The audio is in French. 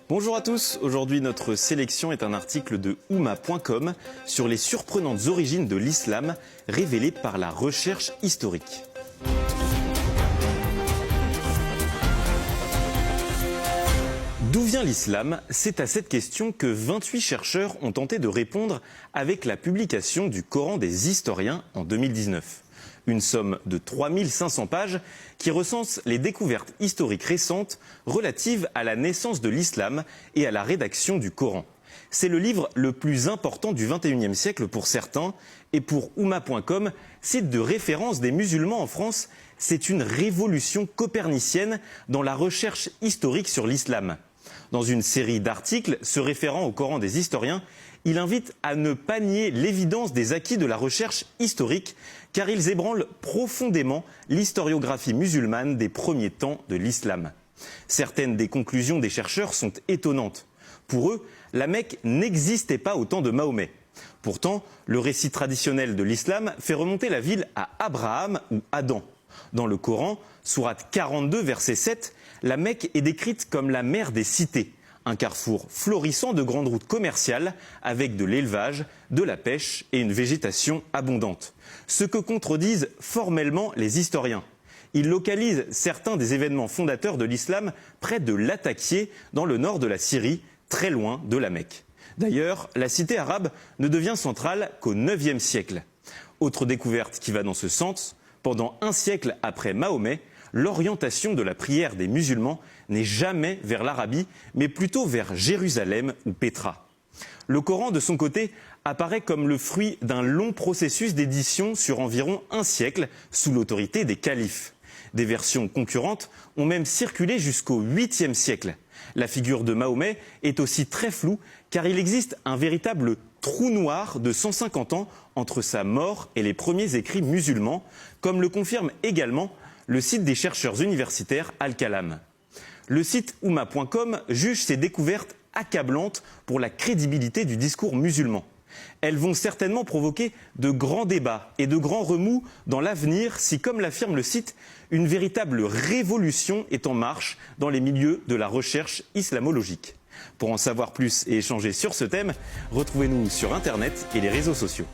Bonjour à tous, aujourd'hui notre sélection est un article de Oumma.com sur les surprenantes origines de l'islam révélées par la recherche historique. D'où vient l'islam? C'est à cette question que 28 chercheurs ont tenté de répondre avec la publication du Coran des historiens en 2019. Une somme de 3500 pages qui recense les découvertes historiques récentes relatives à la naissance de l'islam et à la rédaction du Coran. C'est le livre le plus important du XXIe siècle pour certains, et pour Oumma.com, site de référence des musulmans en France, c'est une révolution copernicienne dans la recherche historique sur l'islam. Dans une série d'articles se référant au Coran des historiens, il invite à ne pas nier l'évidence des acquis de la recherche historique, car ils ébranlent profondément l'historiographie musulmane des premiers temps de l'islam. Certaines des conclusions des chercheurs sont étonnantes. Pour eux, la Mecque n'existait pas au temps de Mahomet. Pourtant, le récit traditionnel de l'islam fait remonter la ville à Abraham ou Adam. Dans le Coran, sourate 42, verset 7, la Mecque est décrite comme la mère des cités, un carrefour florissant de grandes routes commerciales avec de l'élevage, de la pêche et une végétation abondante. Ce que contredisent formellement les historiens. Ils localisent certains des événements fondateurs de l'islam près de Latakié, dans le nord de la Syrie, très loin de la Mecque. D'ailleurs, la cité arabe ne devient centrale qu'au IXe siècle. Autre découverte qui va dans ce sens, pendant un siècle après Mahomet, l'orientation de la prière des musulmans n'est jamais vers l'Arabie, mais plutôt vers Jérusalem ou Pétra. Le Coran, de son côté, apparaît comme le fruit d'un long processus d'édition sur environ un siècle, sous l'autorité des califes. Des versions concurrentes ont même circulé jusqu'au 8e siècle. La figure de Mahomet est aussi très floue, car il existe un véritable trou noir de 150 ans entre sa mort et les premiers écrits musulmans, comme le confirme également le site des chercheurs universitaires Al-Kalam. Le site Oumma.com juge ces découvertes accablantes pour la crédibilité du discours musulman. Elles vont certainement provoquer de grands débats et de grands remous dans l'avenir si, comme l'affirme le site, une véritable révolution est en marche dans les milieux de la recherche islamologique. Pour en savoir plus et échanger sur ce thème, retrouvez-nous sur Internet et les réseaux sociaux.